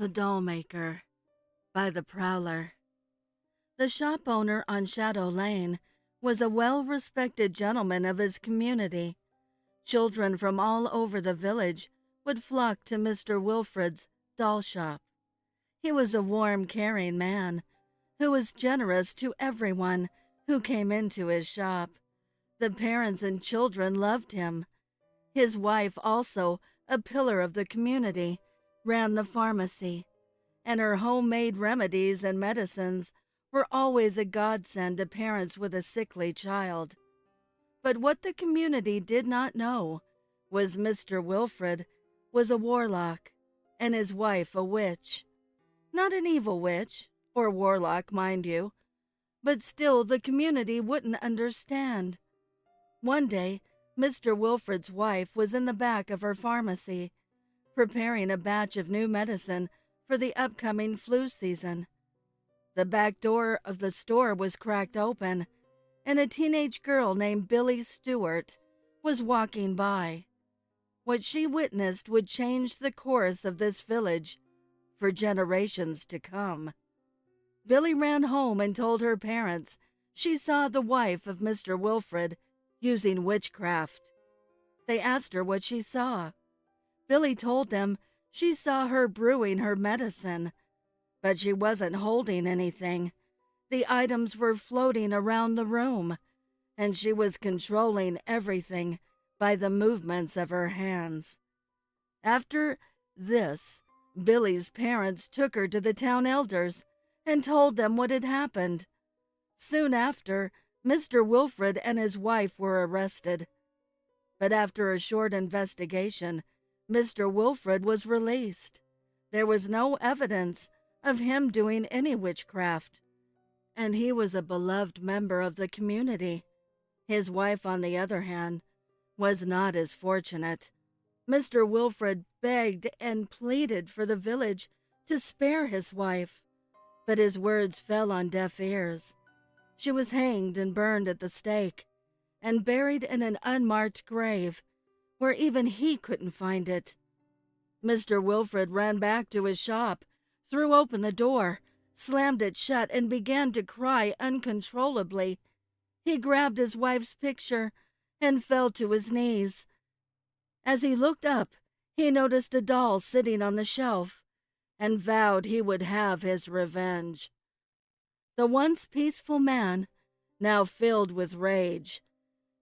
The Doll Maker by the Prowler. The shop owner on Shadow Lane was a well-respected gentleman of his community. Children from all over the village would flock to Mr. Wilfred's doll shop. He was a warm, caring man who was generous to everyone who came into his shop. The parents and children loved him. His wife, also a pillar of the community, ran the pharmacy, and her homemade remedies and medicines were always a godsend to parents with a sickly child. But what the community did not know was Mr. Wilfred was a warlock, and his wife a witch. Not an evil witch, or warlock, mind you, but still the community wouldn't understand. One day, Mr. Wilfred's wife was in the back of her pharmacy, preparing a batch of new medicine for the upcoming flu season. The back door of the store was cracked open, and a teenage girl named Billy Stewart was walking by. What she witnessed would change the course of this village for generations to come. Billy ran home and told her parents she saw the wife of Mr. Wilfred using witchcraft. They asked her what she saw. Billy told them she saw her brewing her medicine, but she wasn't holding anything. The items were floating around the room, and she was controlling everything by the movements of her hands. After this, Billy's parents took her to the town elders and told them what had happened. Soon after, Mr. Wilfred and his wife were arrested. But after a short investigation, Mr. Wilfred was released. There was no evidence of him doing any witchcraft, and he was a beloved member of the community. His wife, on the other hand, was not as fortunate. Mr. Wilfred begged and pleaded for the village to spare his wife, but his words fell on deaf ears. She was hanged and burned at the stake, and buried in an unmarked grave where even he couldn't find it. Mr. Wilfred ran back to his shop, threw open the door, slammed it shut, and began to cry uncontrollably. He grabbed his wife's picture and fell to his knees. As he looked up, he noticed a doll sitting on the shelf and vowed he would have his revenge. The once peaceful man, now filled with rage,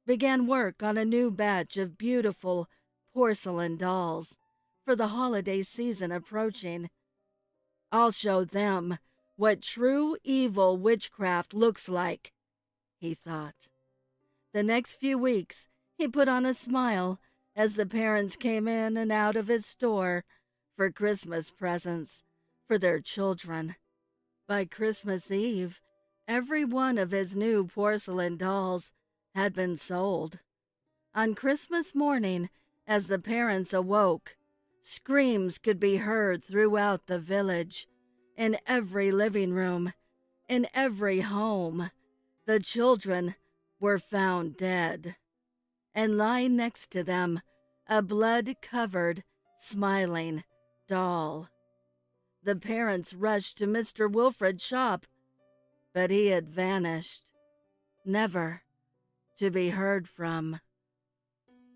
began work on a new batch of beautiful porcelain dolls for the holiday season approaching. "I'll show them what true evil witchcraft looks like," he thought. The next few weeks, he put on a smile as the parents came in and out of his store for Christmas presents for their children. By Christmas Eve, every one of his new porcelain dolls had been sold. On Christmas morning, as the parents awoke, screams could be heard throughout the village, in every living room, in every home. The children were found dead, and lying next to them, a blood-covered, smiling doll. The parents rushed to Mr. Wilfred's shop, but he had vanished, never to be heard from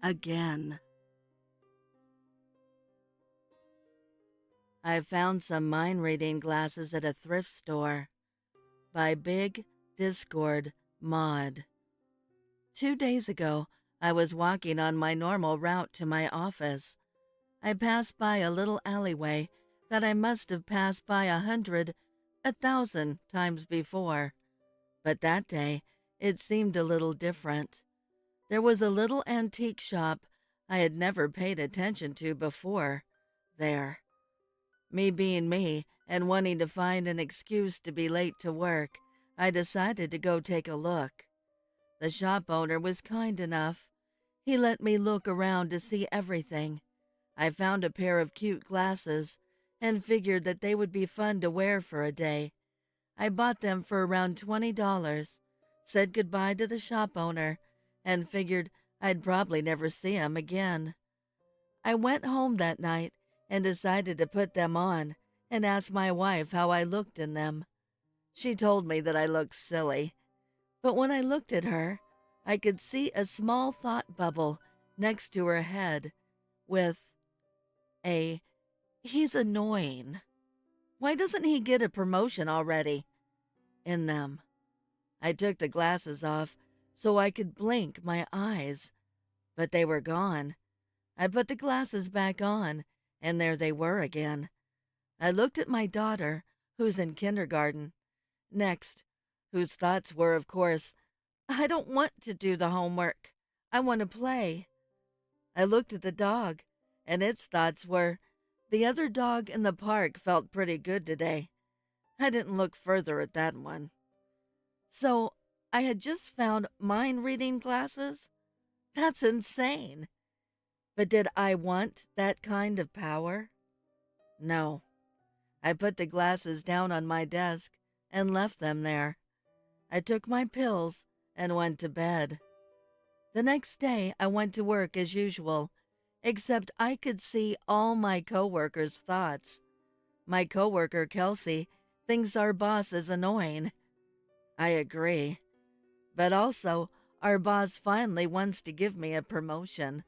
again. I found some mind-reading glasses at a thrift store by Big Discord Mod. 2 days ago, I was walking on my normal route to my office. I passed by a little alleyway that I must have passed by 100, 1,000 times before, but that day it seemed a little different. There was a little antique shop I had never paid attention to before there. Me being me and wanting to find an excuse to be late to work, I decided to go take a look. The shop owner was kind enough. He let me look around to see everything. I found a pair of cute glasses and figured that they would be fun to wear for a day. I bought them for around $20, said goodbye to the shop owner, and figured I'd probably never see him again. I went home that night and decided to put them on and asked my wife how I looked in them. She told me that I looked silly, but when I looked at her, I could see a small thought bubble next to her head with a, "He's annoying. Why doesn't he get a promotion already?" in them. I took the glasses off so I could blink my eyes, but they were gone. I put the glasses back on, and there they were again. I looked at my daughter, who's in kindergarten, next, whose thoughts were, of course, "I don't want to do the homework. I want to play." I looked at the dog, and its thoughts were, "The other dog in the park felt pretty good today." I didn't look further at that one. So I had just found mind reading glasses? That's insane. But did I want that kind of power? No. I put the glasses down on my desk and left them there. I took my pills and went to bed. The next day I went to work as usual, except I could see all my coworkers' thoughts. My coworker Kelsey thinks our boss is annoying. I agree. But also, our boss finally wants to give me a promotion,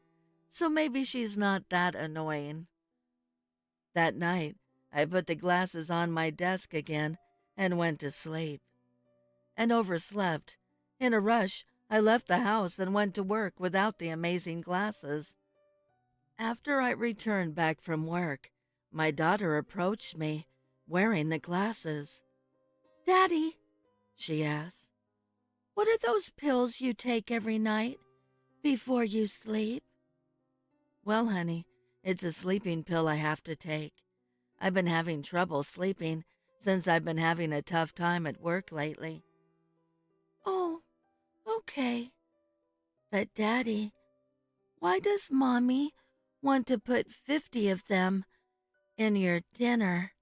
so maybe she's not that annoying. That night, I put the glasses on my desk again and went to sleep. And overslept. In a rush, I left the house and went to work without the amazing glasses. After I returned back from work, my daughter approached me, wearing the glasses. "Daddy," she asked, "what are those pills you take every night before you sleep?" "Well, honey, it's a sleeping pill I have to take. I've been having trouble sleeping since I've been having a tough time at work lately." "Oh, okay. But Daddy, why does Mommy want to put 50 of them in your dinner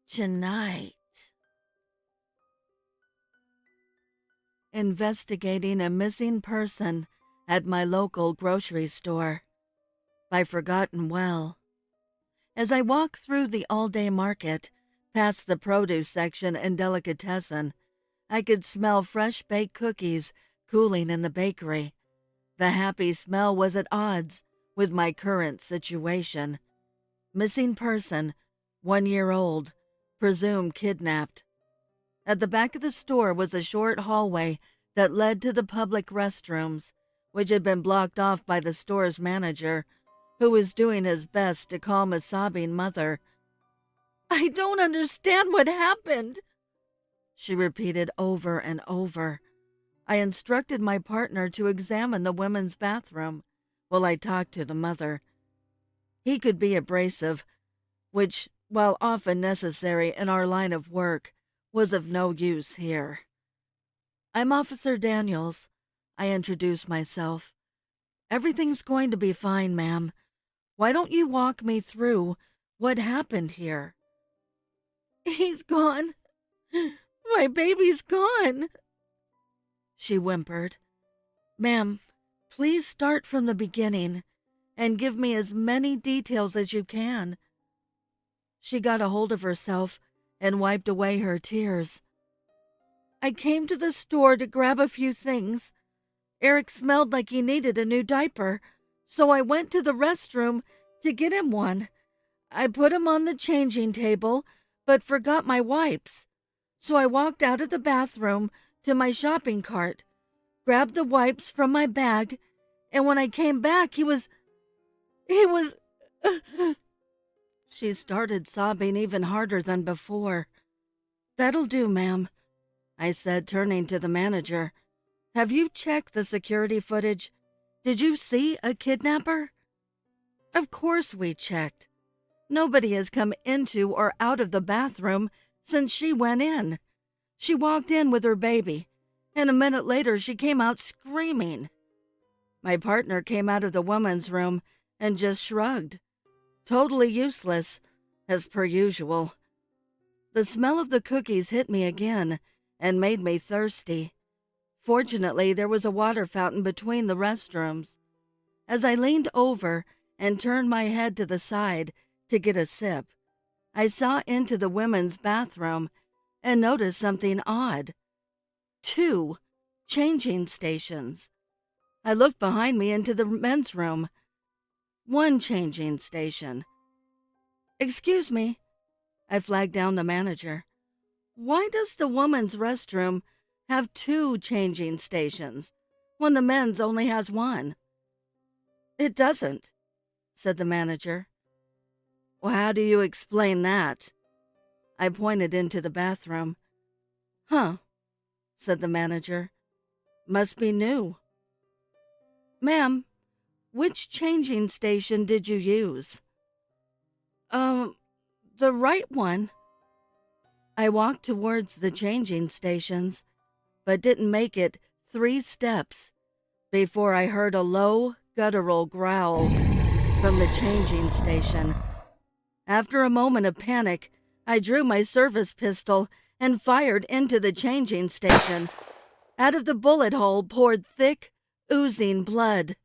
tonight?" Investigating a Missing Person at My Local Grocery Store by ForgottenWell. As I walked through the all-day market, past the produce section and delicatessen, I could smell fresh baked cookies cooling in the bakery. The happy smell was at odds with my current situation. Missing person, 1 year old, presumed kidnapped. At the back of the store was a short hallway that led to the public restrooms, which had been blocked off by the store's manager, who was doing his best to calm a sobbing mother. "I don't understand what happened," she repeated over and over. I instructed my partner to examine the women's bathroom while I talked to the mother. He could be abrasive, which, while often necessary in our line of work, was of no use here. "I'm Officer Daniels," I introduced myself. "Everything's going to be fine, ma'am. Why don't you walk me through what happened here?" "He's gone. My baby's gone," she whimpered. "Ma'am, please start from the beginning and give me as many details as you can." She got a hold of herself and wiped away her tears. "I came to the store to grab a few things. Eric smelled like he needed a new diaper, so I went to the restroom to get him one. I put him on the changing table, but forgot my wipes. So I walked out of the bathroom to my shopping cart, grabbed the wipes from my bag, and when I came back, he was... She started sobbing even harder than before. "That'll do, ma'am," I said, turning to the manager. "Have you checked the security footage? Did you see a kidnapper?" Of course we checked. Nobody has come into or out of the bathroom since she went in. She walked in with her baby, and a minute later she came out screaming. My partner came out of the woman's room and just shrugged. Totally useless, as per usual. The smell of the cookies hit me again and made me thirsty. Fortunately, there was a water fountain between the restrooms. As I leaned over and turned my head to the side to get a sip, I saw into the women's bathroom and noticed something odd. 2 changing stations. I looked behind me into the men's room. 1 changing station. "Excuse me," I flagged down the manager. "Why does the women's restroom have 2 changing stations when the men's only has 1? "It doesn't," said the manager. "Well, how do you explain that?" I pointed into the bathroom. "Huh," said the manager. "Must be new." "Ma'am, which changing station did you use?" The right one." I walked towards the changing stations, but didn't make it 3 steps before I heard a low, guttural growl from the changing station. After a moment of panic, I drew my service pistol and fired into the changing station. Out of the bullet hole poured thick, oozing blood.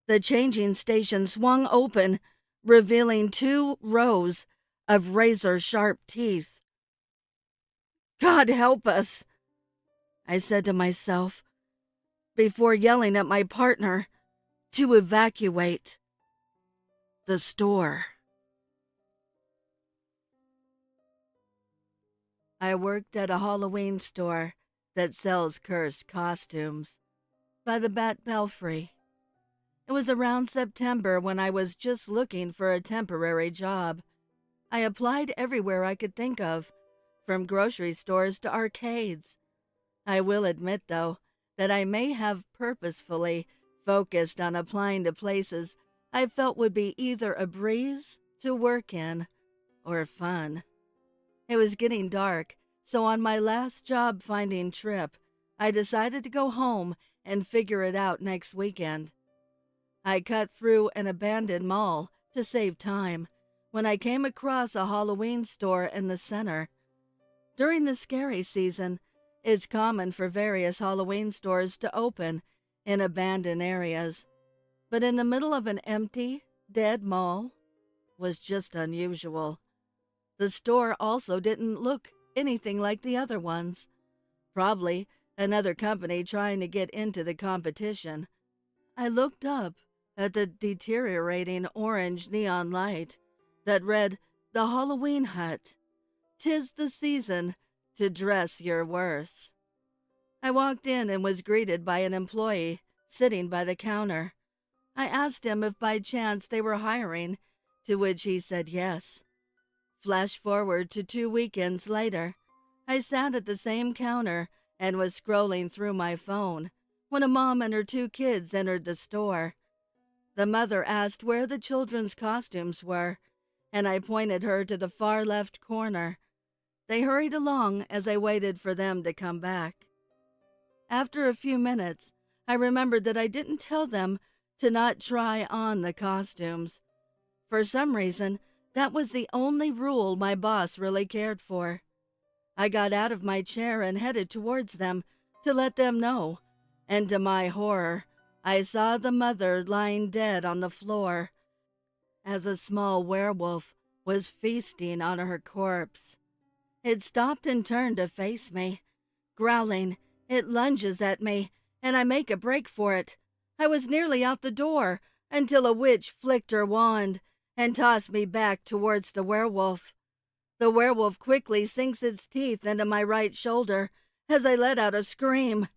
The changing station swung open, revealing 2 rows of razor-sharp teeth. "God help us," I said to myself, before yelling at my partner to evacuate the store. I worked at a Halloween store that sells cursed costumes by TheBatBelfry. It was around September when I was just looking for a temporary job. I applied everywhere I could think of, from grocery stores to arcades. I will admit, though, that I may have purposefully focused on applying to places I felt would be either a breeze to work in or fun. It was getting dark, so on my last job-finding trip, I decided to go home and figure it out next weekend. I cut through an abandoned mall to save time when I came across a Halloween store in the center. During the scary season, it's common for various Halloween stores to open in abandoned areas, but in the middle of an empty, dead mall was just unusual. The store also didn't look anything like the other ones. Probably another company trying to get into the competition. I looked up at the deteriorating orange neon light that read, "The Halloween Hut. 'Tis the season to dress your worst." I walked in and was greeted by an employee sitting by the counter. I asked him if by chance they were hiring, to which he said yes. Flash forward to 2 weekends later. I sat at the same counter and was scrolling through my phone when a mom and her 2 kids entered the store. The mother asked where the children's costumes were, and I pointed her to the far left corner. They hurried along as I waited for them to come back. After a few minutes, I remembered that I didn't tell them to not try on the costumes. For some reason, that was the only rule my boss really cared for. I got out of my chair and headed towards them to let them know, and to my horror, I saw the mother lying dead on the floor as a small werewolf was feasting on her corpse. It stopped and turned to face me. Growling, it lunges at me, and I make a break for it. I was nearly out the door until a witch flicked her wand and tossed me back towards the werewolf. The werewolf quickly sinks its teeth into my right shoulder as I let out a scream.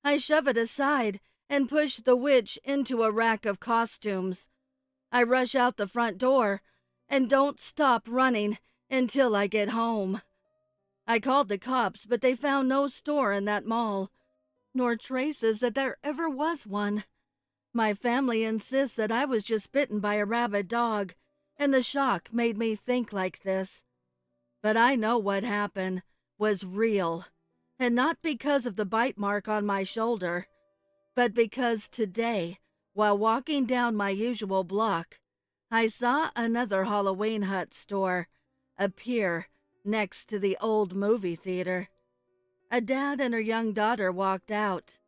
I shove it aside and push the witch into a rack of costumes. I rush out the front door and don't stop running until I get home. I called the cops, but they found no store in that mall, nor traces that there ever was one. My family insists that I was just bitten by a rabid dog, and the shock made me think like this. But I know what happened was real, and not because of the bite mark on my shoulder, but because today, while walking down my usual block, I saw another Halloween Hut store appear next to the old movie theater. A dad and her young daughter walked out.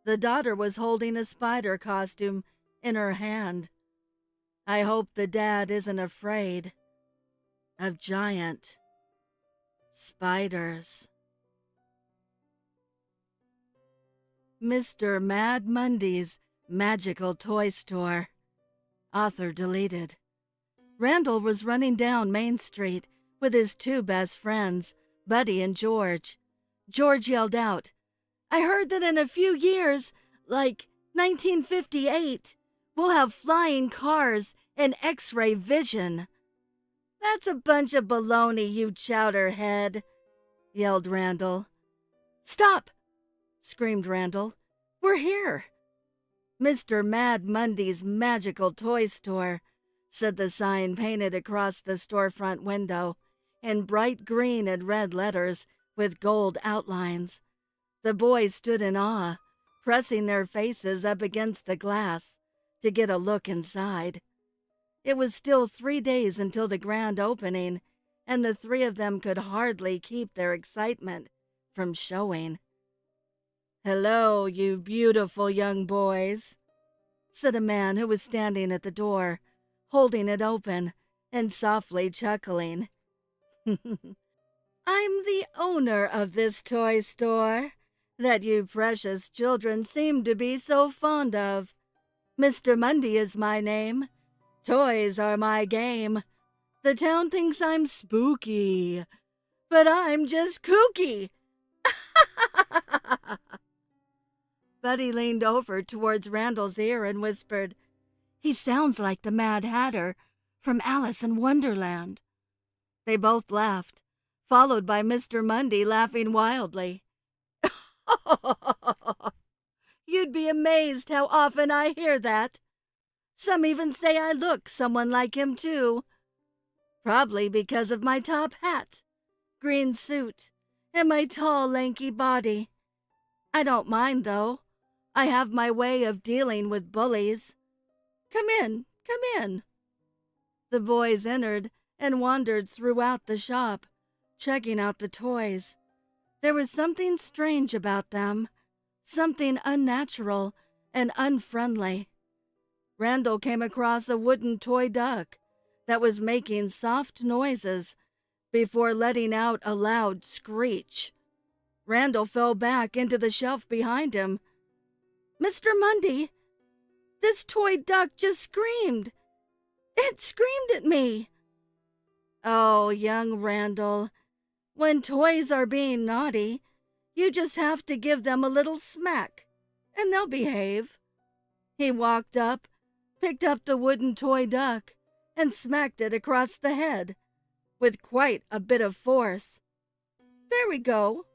The daughter was holding a spider costume in her hand. I hope the dad isn't afraid. of giant spiders. Mr. Mad Mundy's Magical Toy Store. Author deleted. Randall was running down Main Street with his two best friends, Buddy and George. George yelled out, "I heard that in a few years, like 1958, we'll have flying cars and X-ray vision." "That's a bunch of baloney, you chowderhead," yelled Randall. "Stop!" screamed Randall. "We're here." "Mr. Mad Mundy's Magical Toy Store," said the sign painted across the storefront window in bright green and red letters with gold outlines. The boys stood in awe, pressing their faces up against the glass to get a look inside. It was still 3 days until the grand opening, and the three of them could hardly keep their excitement from showing. "Hello, you beautiful young boys," said a man who was standing at the door, holding it open and softly chuckling. "I'm the owner of this toy store that you precious children seem to be so fond of. Mr. Mundy is my name. Toys are my game. The town thinks I'm spooky, but I'm just kooky." Buddy leaned over towards Randall's ear and whispered, "He sounds like the Mad Hatter from Alice in Wonderland." They both laughed, followed by Mr. Mundy laughing wildly. "You'd be amazed how often I hear that. Some even say I look someone like him, too. Probably because of my top hat, green suit, and my tall, lanky body. I don't mind, though. I have my way of dealing with bullies. Come in, come in." The boys entered and wandered throughout the shop, checking out the toys. There was something strange about them, something unnatural and unfriendly. Randall came across a wooden toy duck that was making soft noises before letting out a loud screech. Randall fell back into the shelf behind him. "Mr. Mundy, this toy duck just screamed. It screamed at me." "Oh, young Randall, when toys are being naughty, you just have to give them a little smack, and they'll behave." He walked up, picked up the wooden toy duck, and smacked it across the head, with quite a bit of force. "There we go.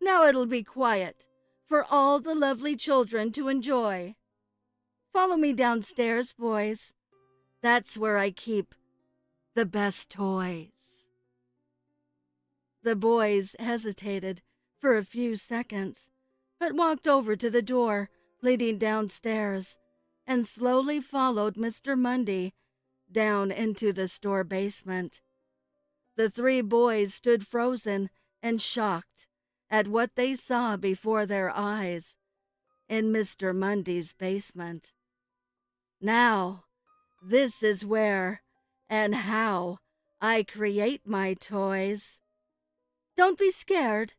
Now it'll be quiet for all the lovely children to enjoy. Follow me downstairs, boys. That's where I keep the best toys." The boys hesitated for a few seconds, but walked over to the door leading downstairs and slowly followed Mr. Mundy down into the store basement. The three boys stood frozen and shocked at what they saw before their eyes in Mr. Mundy's basement. "Now, this is where and how I create my toys. Don't be scared,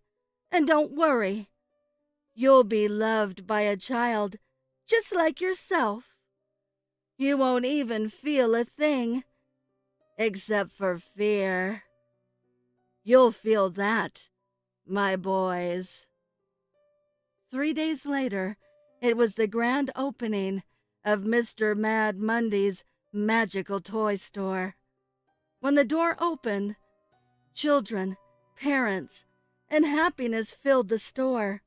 and don't worry. You'll be loved by a child just like yourself. You won't even feel a thing, except for fear. You'll feel that, my boys." 3 days later, it was the grand opening of Mr. Mad Mundy's Magical Toy Store. When the door opened, children, parents, and happiness filled the store.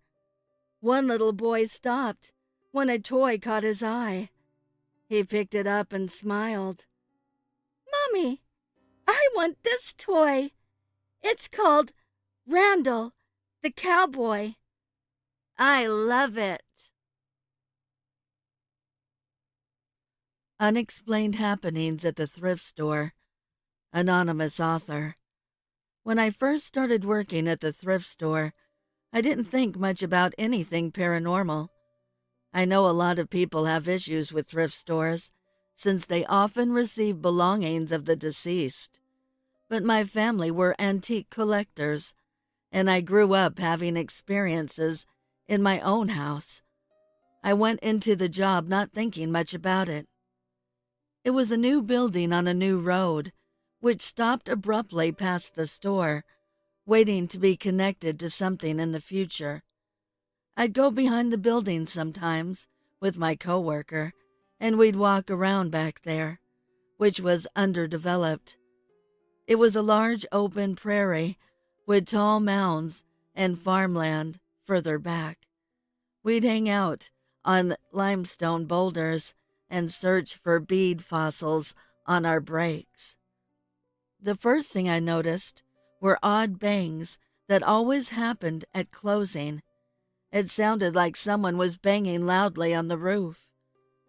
One little boy stopped when a toy caught his eye. He picked it up and smiled. "Mommy, I want this toy. It's called Randall, the cowboy. I love it." Unexplained Happenings at the Thrift Store. Anonymous author. When I first started working at the thrift store, I didn't think much about anything paranormal. I know a lot of people have issues with thrift stores, since they often receive belongings of the deceased. but my family were antique collectors, and I grew up having experiences in my own house. I went into the job not thinking much about it. It was a new building on a new road, which stopped abruptly past the store, waiting to be connected to something in the future. I'd go behind the building sometimes with my coworker, and we'd walk around back there, which was underdeveloped. It was a large open prairie with tall mounds and farmland further back. We'd hang out on limestone boulders and search for bead fossils on our breaks. The first thing I noticed were odd bangs that always happened at closing. It sounded like someone was banging loudly on the roof.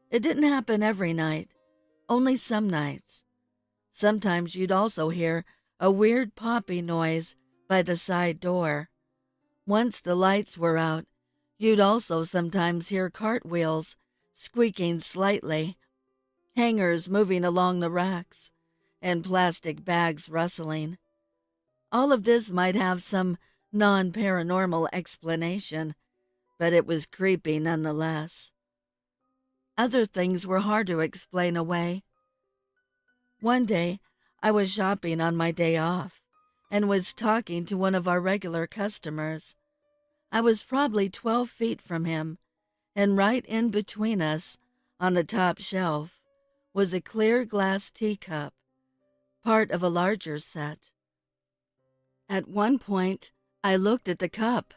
It didn't happen every night, only some nights. Sometimes you'd also hear a weird popping noise by the side door. Once the lights were out, you'd also sometimes hear cartwheels squeaking slightly, hangers moving along the racks, and plastic bags rustling. All of this might have some non-paranormal explanation, but it was creepy nonetheless. Other things were hard to explain away. One day, I was shopping on my day off and was talking to one of our regular customers. I was probably 12 feet from him, and right in between us, on the top shelf, was a clear glass teacup, part of a larger set. At one point, I looked at the cup,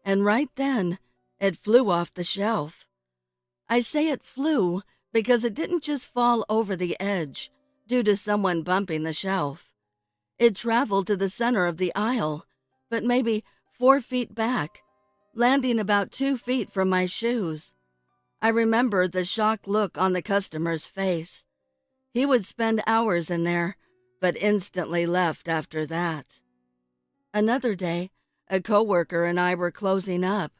and right then, it flew off the shelf. I say it flew because it didn't just fall over the edge due to someone bumping the shelf. It traveled to the center of the aisle, but maybe 4 feet back, landing about 2 feet from my shoes. I remember the shocked look on the customer's face. He would spend hours in there, but instantly left after that. Another day, a coworker and I were closing up,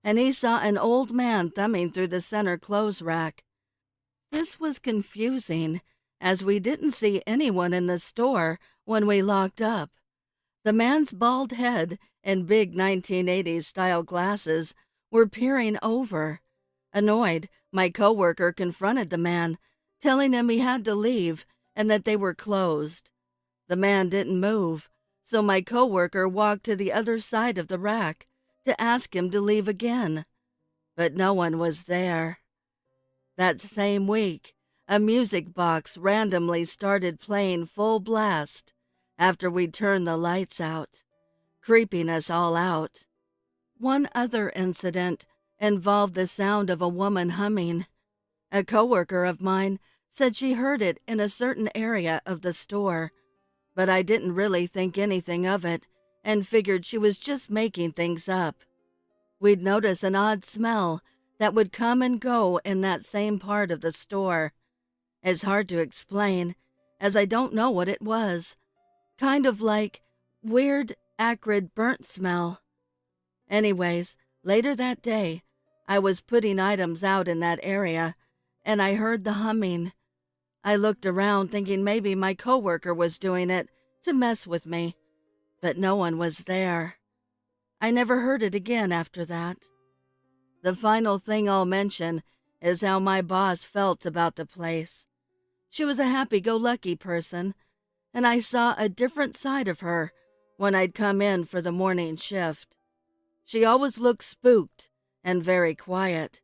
and he saw an old man thumbing through the center clothes rack. This was confusing, as we didn't see anyone in the store when we locked up. The man's bald head and big 1980s-style glasses were peering over. Annoyed, my coworker confronted the man, telling him he had to leave and that they were closed. The man didn't move, so my coworker walked to the other side of the rack to ask him to leave again, but no one was there. That same week, a music box randomly started playing full blast after we turned the lights out, creeping us all out. One other incident involved the sound of a woman humming. A coworker of mine said she heard it in a certain area of the store, but I didn't really think anything of it and figured she was just making things up. We'd notice an odd smell that would come and go in that same part of the store. It's hard to explain, as I don't know what it was. Kind of like weird, acrid burnt smell. Anyways, later that day, I was putting items out in that area, and I heard the humming. I looked around thinking maybe my coworker was doing it to mess with me, but no one was there. I never heard it again after that. The final thing I'll mention is how my boss felt about the place. She was a happy-go-lucky person, and I saw a different side of her when I'd come in for the morning shift. She always looked spooked and very quiet,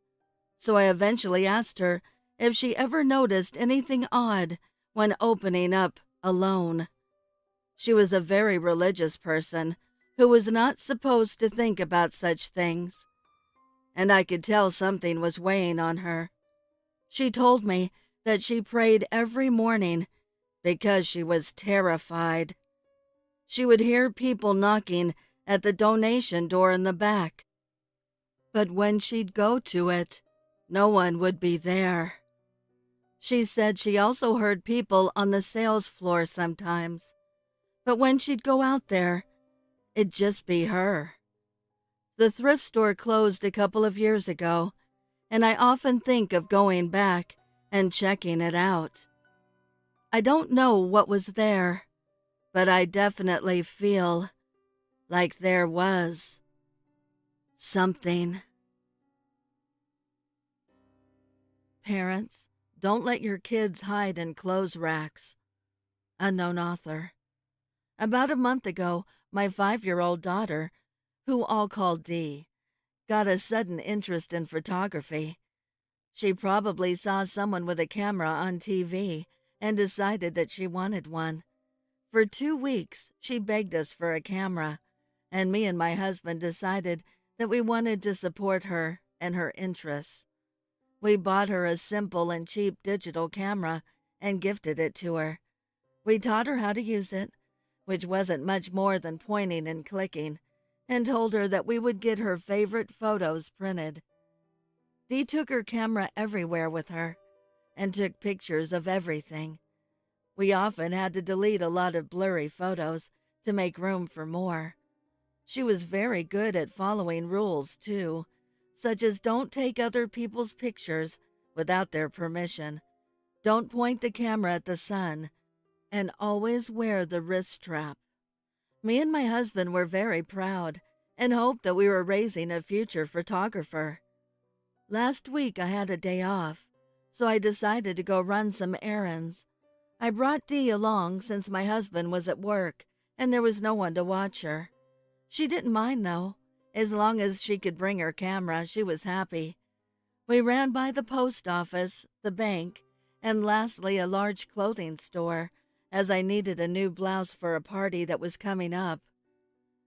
so I eventually asked her if she ever noticed anything odd when opening up alone. She was a very religious person who was not supposed to think about such things, and I could tell something was weighing on her. She told me that she prayed every morning because she was terrified. She would hear people knocking at the donation door in the back, but when she'd go to it, no one would be there. She said she also heard people on the sales floor sometimes, but when she'd go out there, it'd just be her. The thrift store closed a couple of years ago, and I often think of going back and checking it out. I don't know what was there, but I definitely feel like there was something. Parents, don't let your kids hide in clothes racks. Unknown author. About a month ago, my 5-year-old daughter, who I'll call Dee, got a sudden interest in photography. She probably saw someone with a camera on TV and decided that she wanted one. For 2 weeks, she begged us for a camera, and me and my husband decided that we wanted to support her and her interests. We bought her a simple and cheap digital camera and gifted it to her. We taught her how to use it, which wasn't much more than pointing and clicking, and told her that we would get her favorite photos printed. Dee took her camera everywhere with her and took pictures of everything. We often had to delete a lot of blurry photos to make room for more. She was very good at following rules, too, such as don't take other people's pictures without their permission, don't point the camera at the sun, and always wear the wrist strap. Me and my husband were very proud and hoped that we were raising a future photographer. Last week I had a day off, so I decided to go run some errands. I brought Dee along since my husband was at work and there was no one to watch her. She didn't mind, though. As long as she could bring her camera, she was happy. We ran by the post office, the bank, and lastly a large clothing store, as I needed a new blouse for a party that was coming up.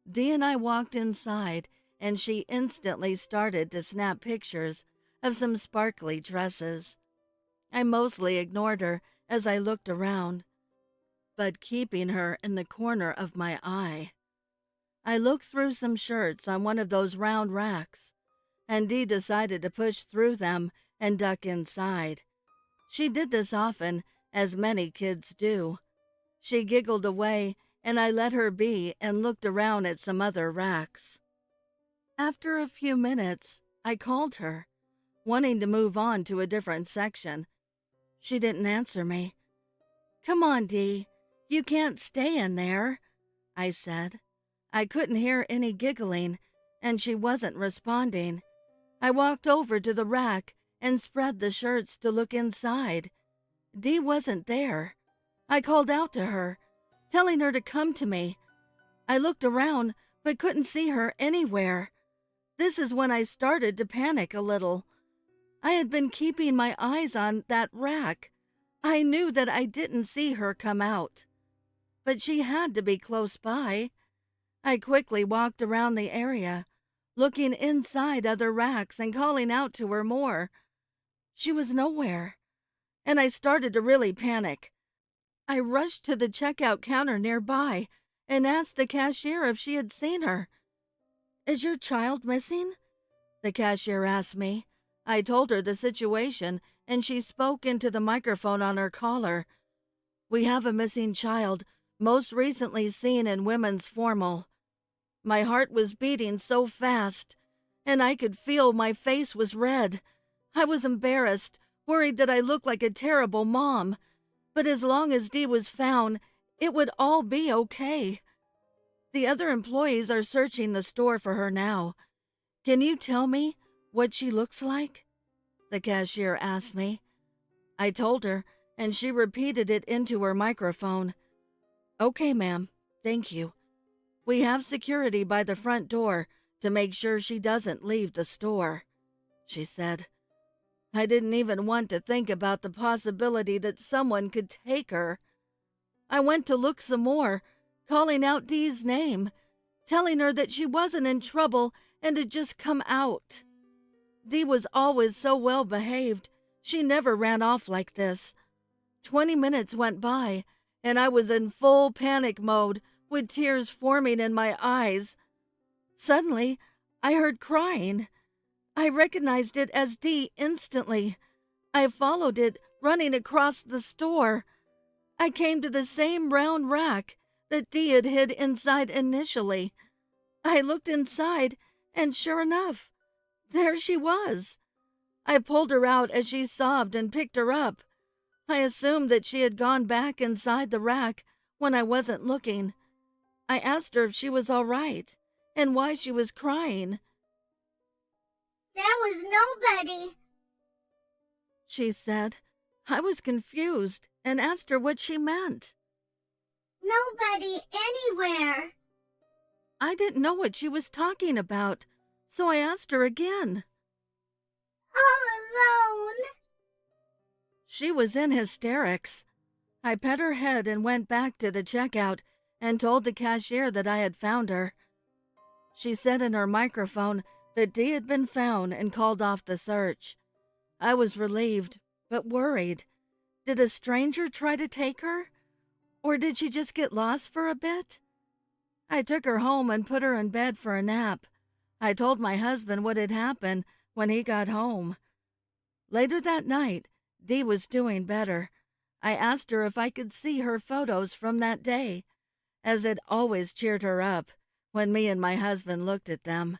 Dee and I walked inside, and she instantly started to snap pictures of some sparkly dresses. I mostly ignored her as I looked around, but keeping her in the corner of my eye. I looked through some shirts on one of those round racks, and Dee decided to push through them and duck inside. She did this often, as many kids do. She giggled away, and I let her be and looked around at some other racks. After a few minutes, I called her, wanting to move on to a different section. She didn't answer me. "Come on, Dee. You can't stay in there," I said. I couldn't hear any giggling, and she wasn't responding. I walked over to the rack and spread the shirts to look inside. Dee wasn't there. I called out to her, telling her to come to me. I looked around, but couldn't see her anywhere. This is when I started to panic a little. I had been keeping my eyes on that rack. I knew that I didn't see her come out, but she had to be close by. I quickly walked around the area, looking inside other racks and calling out to her more. She was nowhere, and I started to really panic. I rushed to the checkout counter nearby and asked the cashier if she had seen her. "Is your child missing?" the cashier asked me. I told her the situation, and she spoke into the microphone on her collar. "We have a missing child, most recently seen in women's formal." My heart was beating so fast, and I could feel my face was red. I was embarrassed, worried that I looked like a terrible mom. But as long as Dee was found, it would all be okay. The other employees are searching the store for her now. "Can you tell me what she looks like?" the cashier asked me. I told her, and she repeated it into her microphone. "Okay, ma'am. Thank you. We have security by the front door to make sure she doesn't leave the store," she said. I didn't even want to think about the possibility that someone could take her. I went to look some more, calling out Dee's name, telling her that she wasn't in trouble and to just come out. Dee was always so well behaved. She never ran off like this. 20 minutes went by, and I was in full panic mode, with tears forming in my eyes. Suddenly, I heard crying. I recognized it as Dee instantly. I followed it, running across the store. I came to the same round rack that Dee had hid inside initially. I looked inside, and sure enough, there she was. I pulled her out as she sobbed and picked her up. I assumed that she had gone back inside the rack when I wasn't looking. I asked her if she was all right and why she was crying. There was nobody, She said. I was confused and asked her what she meant. nobody anywhere. I didn't know what she was talking about, so I asked her again. All alone. She was in hysterics. I pet her head and went back to the checkout and told the cashier that I had found her. She said in her microphone that Dee had been found and called off the search. I was relieved, but worried. Did a stranger try to take her? Or did she just get lost for a bit? I took her home and put her in bed for a nap. I told my husband what had happened when he got home. Later that night, Dee was doing better. I asked her if I could see her photos from that day, as it always cheered her up when me and my husband looked at them.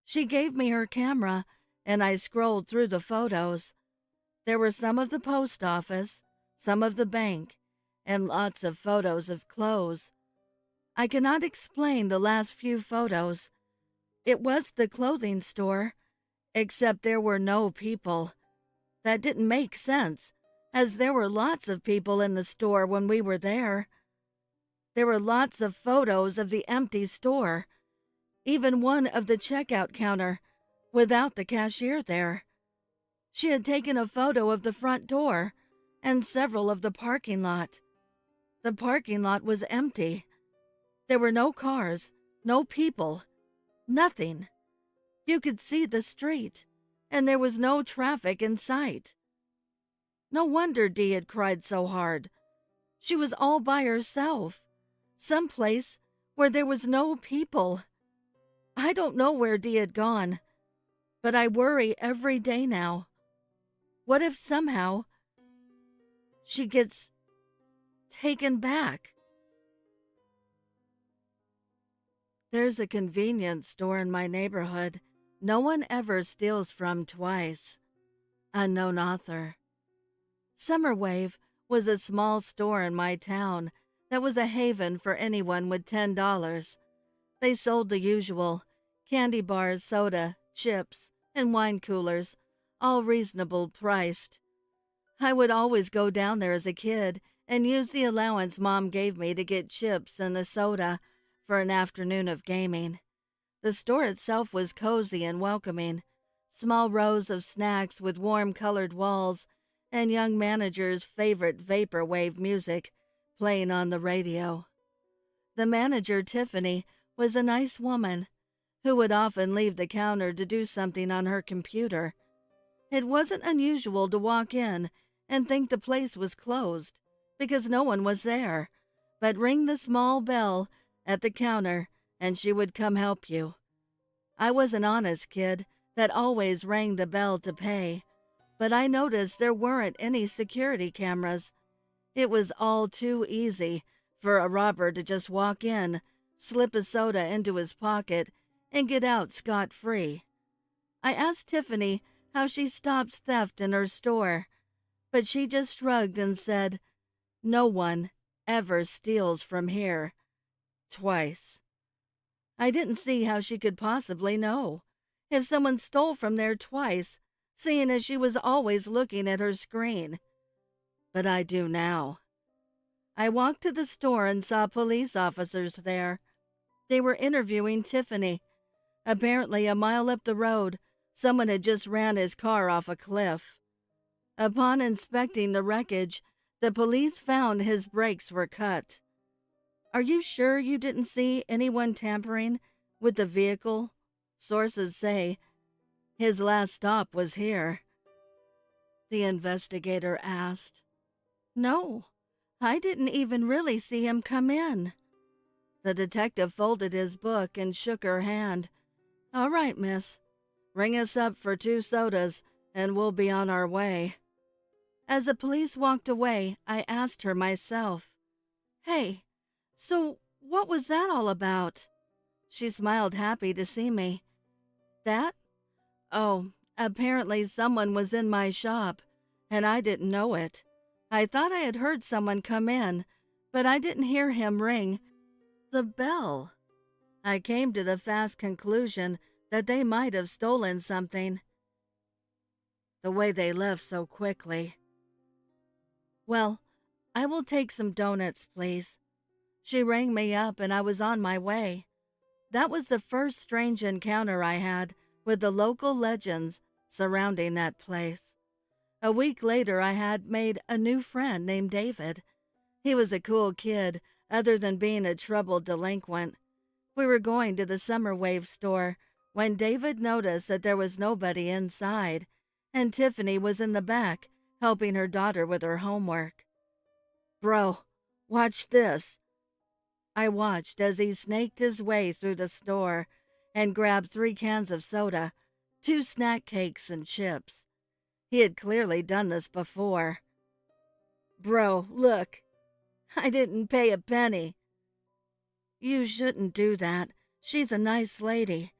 She gave me her camera, and I scrolled through the photos. There were some of the post office, some of the bank, and lots of photos of clothes. I cannot explain the last few photos. It was the clothing store, except there were no people. That didn't make sense, as there were lots of people in the store when we were there. There were lots of photos of the empty store, even one of the checkout counter, without the cashier there. She had taken a photo of the front door and several of the parking lot. The parking lot was empty. There were no cars, no people, nothing. You could see the street, and there was no traffic in sight. No wonder Dee had cried so hard. She was all by herself, someplace where there was no people. I don't know where Dee had gone, but I worry every day now. What if somehow she gets taken back? There's a convenience store in my neighborhood no one ever steals from twice. Unknown author. Summerwave was a small store in my town that was a haven for anyone with $10. They sold the usual candy bars, soda, chips, and wine coolers, all reasonable priced. I would always go down there as a kid and use the allowance Mom gave me to get chips and a soda for an afternoon of gaming. The store itself was cozy and welcoming, small rows of snacks with warm-colored walls and young manager's favorite vaporwave music playing on the radio. The manager, Tiffany, was a nice woman who would often leave the counter to do something on her computer. It wasn't unusual to walk in and think the place was closed because no one was there, but ring the small bell at the counter and she would come help you. I was an honest kid that always rang the bell to pay, but I noticed there weren't any security cameras. It was all too easy for a robber to just walk in, slip a soda into his pocket, and get out scot-free. I asked Tiffany how she stops theft in her store, but she just shrugged and said, "No one ever steals from here. Twice." I didn't see how she could possibly know if someone stole from there twice, seeing as she was always looking at her screen. But I do now. I walked to the store and saw police officers there. They were interviewing Tiffany. Apparently, a mile up the road, someone had just ran his car off a cliff. Upon inspecting the wreckage, the police found his brakes were cut. "Are you sure you didn't see anyone tampering with the vehicle? Sources say his last stop was here," the investigator asked. "No, I didn't even really see him come in." The detective folded his book and shook her hand. "All right, miss. Ring us up for 2 sodas and we'll be on our way." As the police walked away, I asked her myself, "Hey, so what was that all about?" She smiled, happy to see me. "That? Oh, apparently someone was in my shop, and I didn't know it. I thought I had heard someone come in, but I didn't hear him ring the bell. I came to the fast conclusion that they might have stolen something, the way they left so quickly. Well, I will take some donuts, please. She rang me up and I was on my way. That was the first strange encounter I had with the local legends surrounding that place. A week later, I had made a new friend named David. He was a cool kid, other than being a troubled delinquent. We were going to the Summer Wave store when David noticed that there was nobody inside, and Tiffany was in the back helping her daughter with her homework. "Bro, watch this." I watched as he snaked his way through the store and grabbed 3 cans of soda, 2 snack cakes, and chips. He had clearly done this before. "Bro, look. I didn't pay a penny." "You shouldn't do that. She's a nice lady."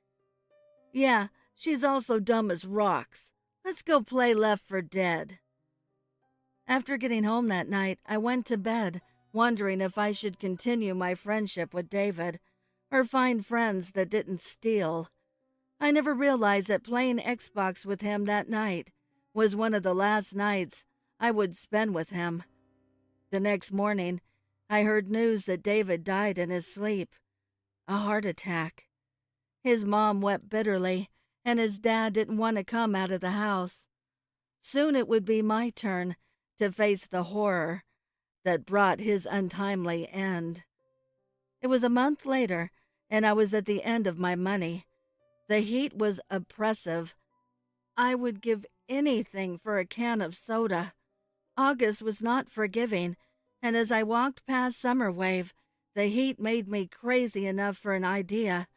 "Yeah, she's also dumb as rocks. Let's go play Left 4 Dead." After getting home that night, I went to bed, wondering if I should continue my friendship with David or find friends that didn't steal. I never realized that playing Xbox with him that night was one of the last nights I would spend with him. The next morning, I heard news that David died in his sleep. A heart attack. His mom wept bitterly, and his dad didn't want to come out of the house. Soon it would be my turn to face the horror that brought his untimely end. It was a month later, and I was at the end of my money. The heat was oppressive. I would give anything for a can of soda. August was not forgiving, and as I walked past Summer Wave, the heat made me crazy enough for an idea.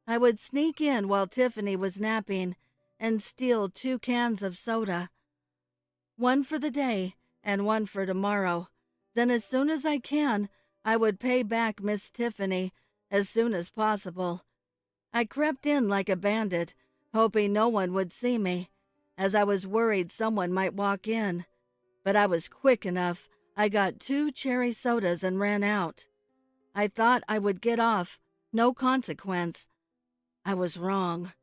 I would sneak in while Tiffany was napping and steal 2 cans of soda. One for the day and one for tomorrow. Then as soon as I can, I would pay back Miss Tiffany as soon as possible. I crept in like a bandit, hoping no one would see me, as I was worried someone might walk in. But I was quick enough. I got 2 cherry sodas and ran out. I thought I would get off, no consequence. I was wrong.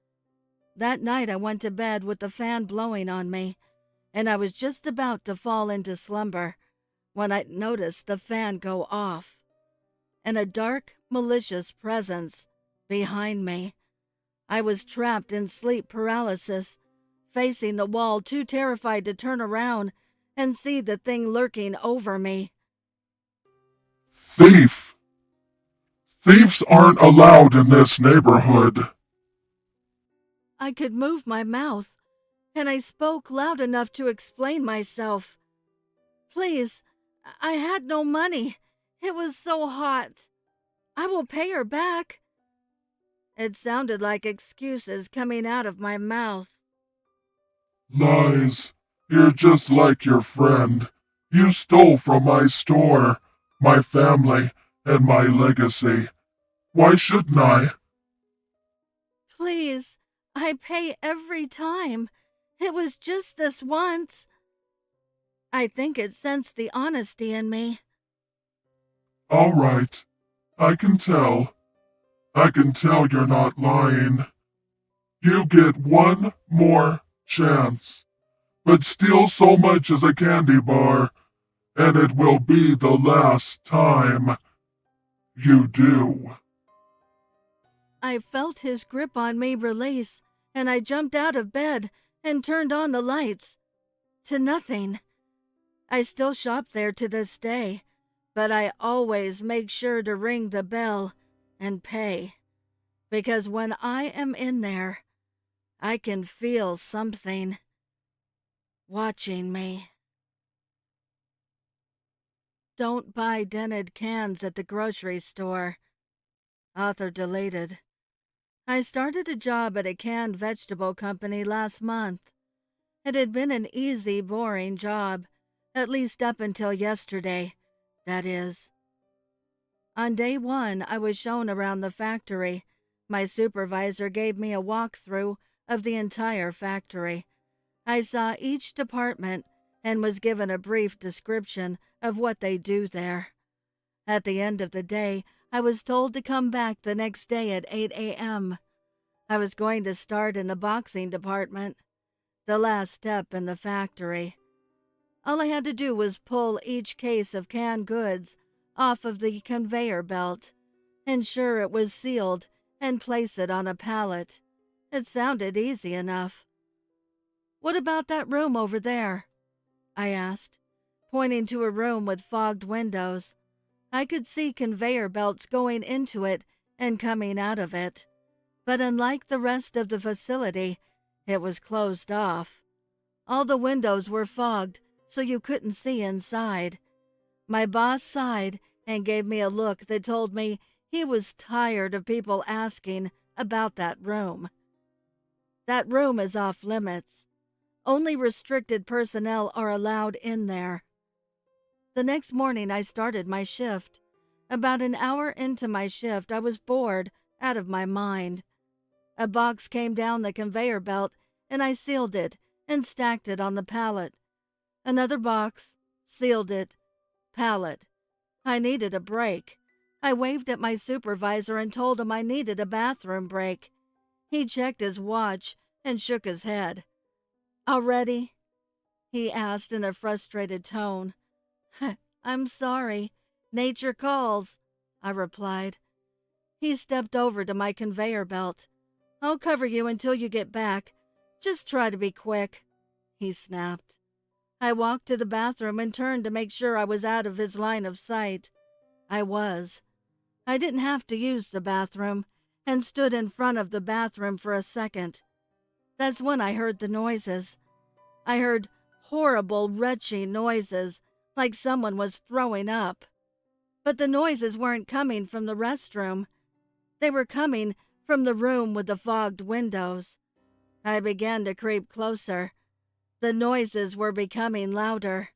That night I went to bed with the fan blowing on me, and I was just about to fall into slumber when I noticed the fan go off, and a dark, malicious presence behind me. I was trapped in sleep paralysis, facing the wall, too terrified to turn around and see the thing lurking over me. "Thief! Thieves aren't allowed in this neighborhood." I could move my mouth, and I spoke loud enough to explain myself. "Please, I had no money. It was so hot. I will pay her back." It sounded like excuses coming out of my mouth. "Lies. You're just like your friend. You stole from my store, my family, and my legacy. Why shouldn't I?" "Please, I pay every time. It was just this once." I think it sensed the honesty in me. "All right. I can tell. I can tell you're not lying. You get one more chance. But steal so much as a candy bar, and it will be the last time you do." I felt his grip on me release, and I jumped out of bed and turned on the lights. To nothing. I still shop there to this day, but I always make sure to ring the bell and pay, because when I am in there, I can feel something watching me. Don't buy dented cans at the grocery store. Author deleted. I started a job at a canned vegetable company last month. It had been an easy, boring job, at least up until yesterday, that is. On day 1, I was shown around the factory. My supervisor gave me a walkthrough of the entire factory. I saw each department and was given a brief description of what they do there. At the end of the day, I was told to come back the next day at 8 a.m. I was going to start in the boxing department, the last step in the factory. All I had to do was pull each case of canned goods off of the conveyor belt, ensure it was sealed, and place it on a pallet. It sounded easy enough. "What about that room over there?" I asked, pointing to a room with fogged windows. I could see conveyor belts going into it and coming out of it, but unlike the rest of the facility, it was closed off. All the windows were fogged, so you couldn't see inside. My boss sighed and gave me a look that told me he was tired of people asking about that room. "That room is off limits. Only restricted personnel are allowed in there." The next morning I started my shift. About an hour into my shift, I was bored out of my mind. A box came down the conveyor belt, and I sealed it and stacked it on the pallet. Another box, sealed it, pallet. I needed a break. I waved at my supervisor and told him I needed a bathroom break. He checked his watch and shook his head. "Already?" he asked in a frustrated tone. "I'm sorry. Nature calls," I replied. He stepped over to my conveyor belt. "I'll cover you until you get back. Just try to be quick," he snapped. I walked to the bathroom and turned to make sure I was out of his line of sight. I was. I didn't have to use the bathroom, and stood in front of the bathroom for a second. That's when I heard the noises. I heard horrible, retching noises, like someone was throwing up. But the noises weren't coming from the restroom. They were coming from the room with the fogged windows. I began to creep closer. The noises were becoming louder.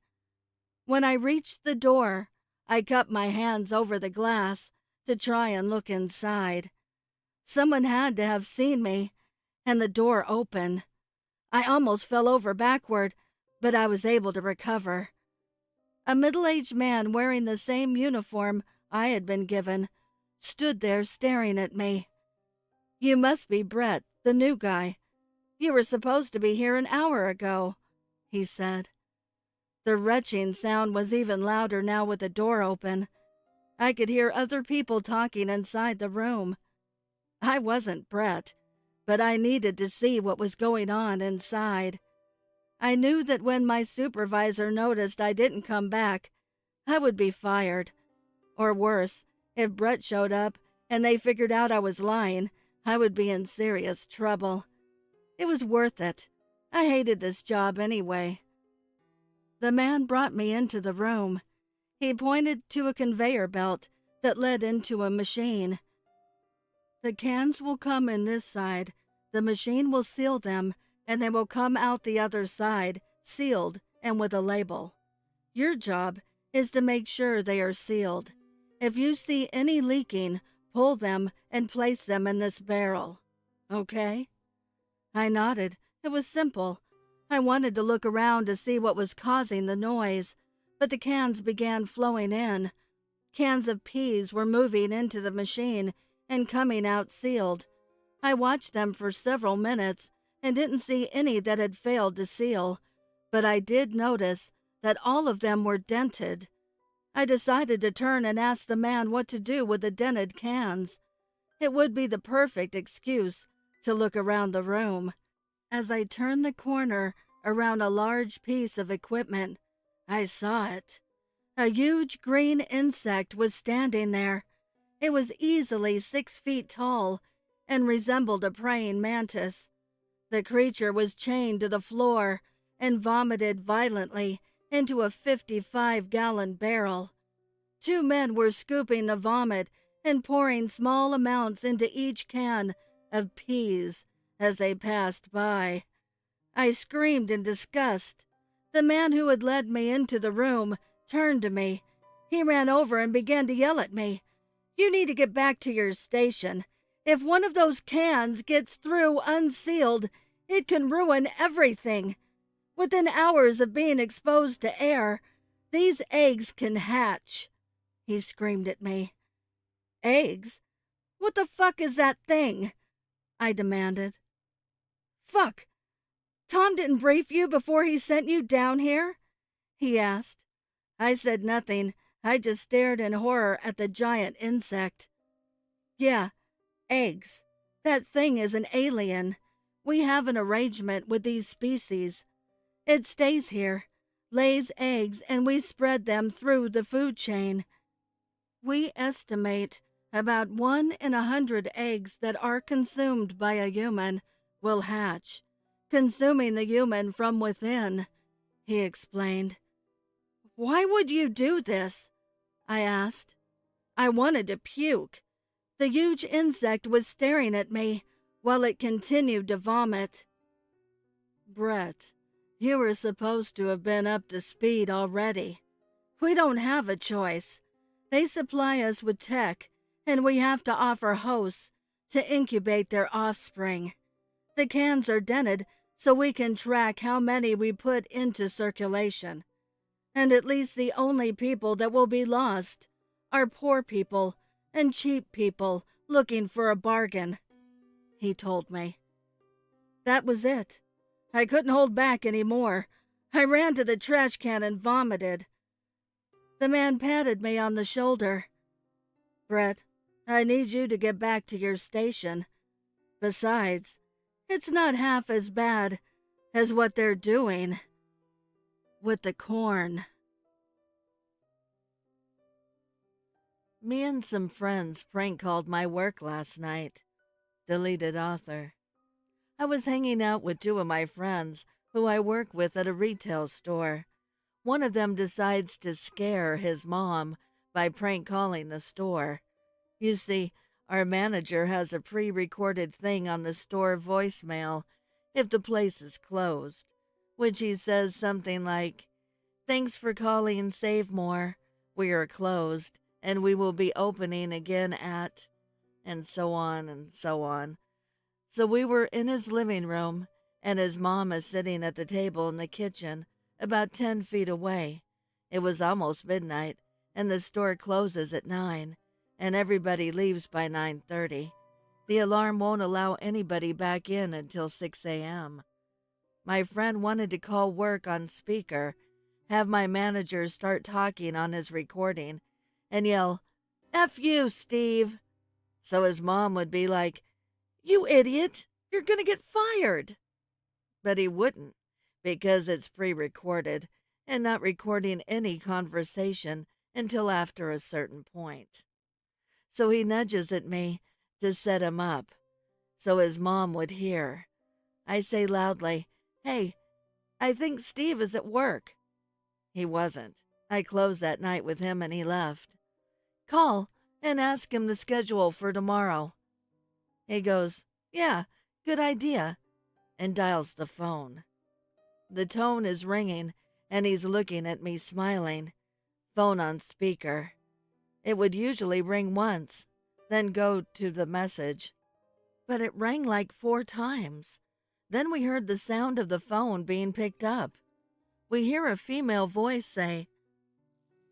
When I reached the door, I cupped my hands over the glass to try and look inside. Someone had to have seen me, and the door opened. I almost fell over backward, but I was able to recover. A middle-aged man wearing the same uniform I had been given stood there staring at me. "You must be Brett, the new guy. You were supposed to be here an hour ago," he said. The retching sound was even louder now with the door open. I could hear other people talking inside the room. I wasn't Brett, but I needed to see what was going on inside. I knew that when my supervisor noticed I didn't come back, I would be fired. Or worse, if Brett showed up and they figured out I was lying, I would be in serious trouble. It was worth it. I hated this job anyway. The man brought me into the room. He pointed to a conveyor belt that led into a machine. "The cans will come in this side. The machine will seal them, and they will come out the other side, sealed and with a label. Your job is to make sure they are sealed. If you see any leaking, pull them and place them in this barrel. Okay?" I nodded. It was simple. I wanted to look around to see what was causing the noise, but the cans began flowing in. Cans of peas were moving into the machine and coming out sealed. I watched them for several minutes and didn't see any that had failed to seal, but I did notice that all of them were dented. I decided to turn and ask the man what to do with the dented cans. It would be the perfect excuse to look around the room. As I turned the corner around a large piece of equipment, I saw it. A huge green insect was standing there. It was easily 6 feet tall and resembled a praying mantis. The creature was chained to the floor and vomited violently into a 55-gallon barrel. 2 men were scooping the vomit and pouring small amounts into each can of peas as they passed by. I screamed in disgust. The man who had led me into the room turned to me. He ran over and began to yell at me. "You need to get back to your station. If one of those cans gets through unsealed, it can ruin everything. Within hours of being exposed to air, these eggs can hatch." He screamed at me. Eggs? What the fuck is that thing? I demanded. Fuck! Tom didn't brief you before he sent you down here? He asked. I said nothing. I just stared in horror at the giant insect. Yeah, eggs. That thing is an alien. We have an arrangement with these species. It stays here, lays eggs, and we spread them through the food chain. We estimate about 1 in 100 eggs that are consumed by a human will hatch, consuming the human from within, he explained. Why would you do this? I asked. I wanted to puke. The huge insect was staring at me while it continued to vomit. Brett, you were supposed to have been up to speed already. We don't have a choice. They supply us with tech, and we have to offer hosts to incubate their offspring. The cans are dented so we can track how many we put into circulation. And at least the only people that will be lost are poor people and cheap people looking for a bargain, he told me. That was it. I couldn't hold back any more. I ran to the trash can and vomited. The man patted me on the shoulder. Brett, I need you to get back to your station. Besides, it's not half as bad as what they're doing with the corn. Me and some friends prank called my work last night. Deleted author. I was hanging out with 2 of my friends who I work with at a retail store. One of them decides to scare his mom by prank calling the store. You see, our manager has a pre-recorded thing on the store voicemail if the place is closed, which he says something like, "Thanks for calling Save More. We are closed, and we will be opening again at," and so on and so on. So we were in his living room, and his mom is sitting at the table in the kitchen, about 10 feet away. It was almost midnight, and the store closes at 9, and everybody leaves by 9:30. The alarm won't allow anybody back in until 6 a.m. My friend wanted to call work on speaker, have my manager start talking on his recording, and yell, "F you, Steve," so his mom would be like, "You idiot, you're gonna get fired." But he wouldn't, because it's pre-recorded and not recording any conversation until after a certain point. So he nudges at me to set him up, so his mom would hear. I say loudly, "Hey, I think Steve is at work." He wasn't. I closed that night with him and he left. "Call and ask him the schedule for tomorrow." He goes, "Yeah, good idea," and dials the phone. The tone is ringing, and he's looking at me smiling. Phone on speaker. It would usually ring once, then go to the message. But it rang like 4 times. Then we heard the sound of the phone being picked up. We hear a female voice say,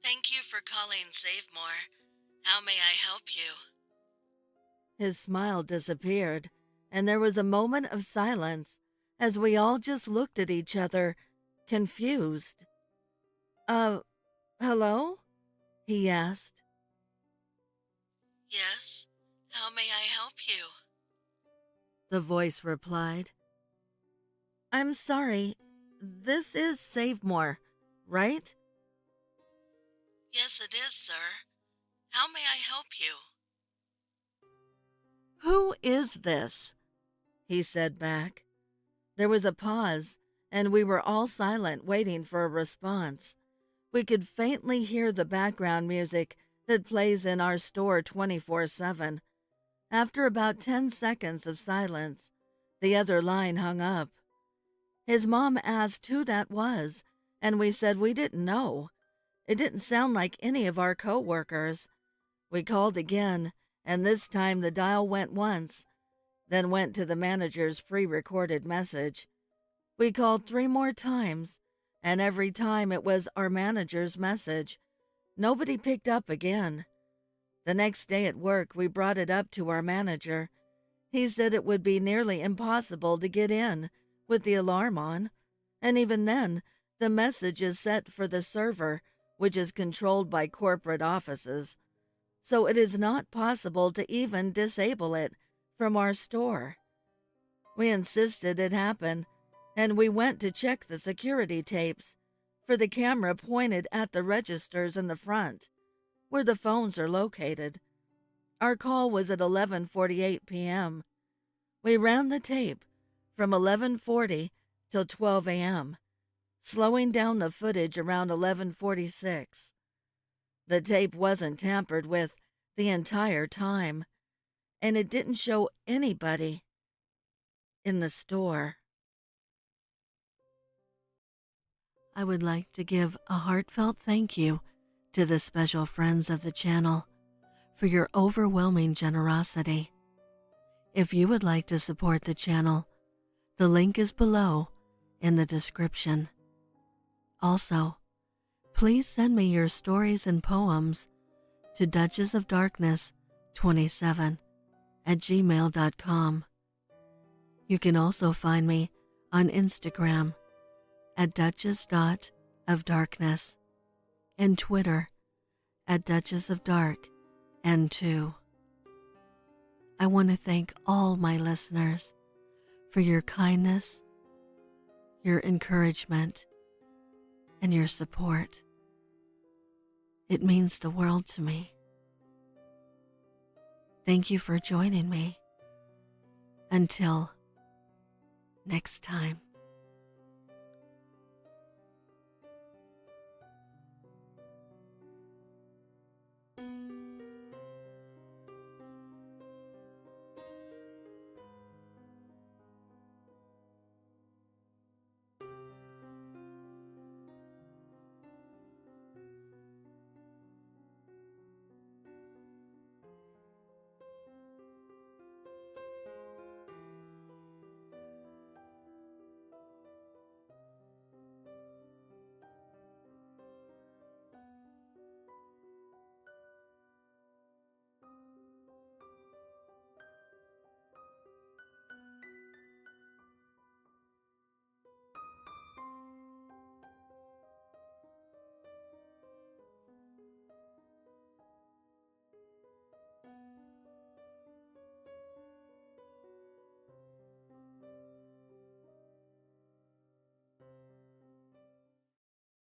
"Thank you for calling Save More. How may I help you?" His smile disappeared, and there was a moment of silence as we all just looked at each other, confused. Hello?" he asked. "Yes, how may I help you?" the voice replied. "I'm sorry, this is Save More, right?" "Yes, it is, sir. How may I help you?" "Who is this?" he said back. There was a pause, and we were all silent, waiting for a response. We could faintly hear the background music that plays in our store 24/7. After about 10 seconds of silence, the other line hung up. His mom asked who that was, and we said we didn't know. It didn't sound like any of our co-workers. We called again, and this time the dial went once, then went to the manager's pre-recorded message. We called 3 more times, and every time it was our manager's message. Nobody picked up again. The next day at work, we brought it up to our manager. He said it would be nearly impossible to get in with the alarm on, and even then, the message is set for the server, which is controlled by corporate offices, so it is not possible to even disable it from our store. We insisted it happen, and we went to check the security tapes, for the camera pointed at the registers in the front, where the phones are located. Our call was at 11:48 p.m. We ran the tape from 11:40 till 12 a.m., slowing down the footage around 11:46. The tape wasn't tampered with the entire time, and it didn't show anybody in the store. I would like to give a heartfelt thank you to the special friends of the channel for your overwhelming generosity. If you would like to support the channel, the link is below in the description. Also, please send me your stories and poems to duchessofdarkness27@gmail.com. You can also find me on Instagram at duchess.ofdarkness and Twitter at duchessofdarkn2. I want to thank all my listeners for your kindness, your encouragement, and your support. It means the world to me. Thank you for joining me. Until next time.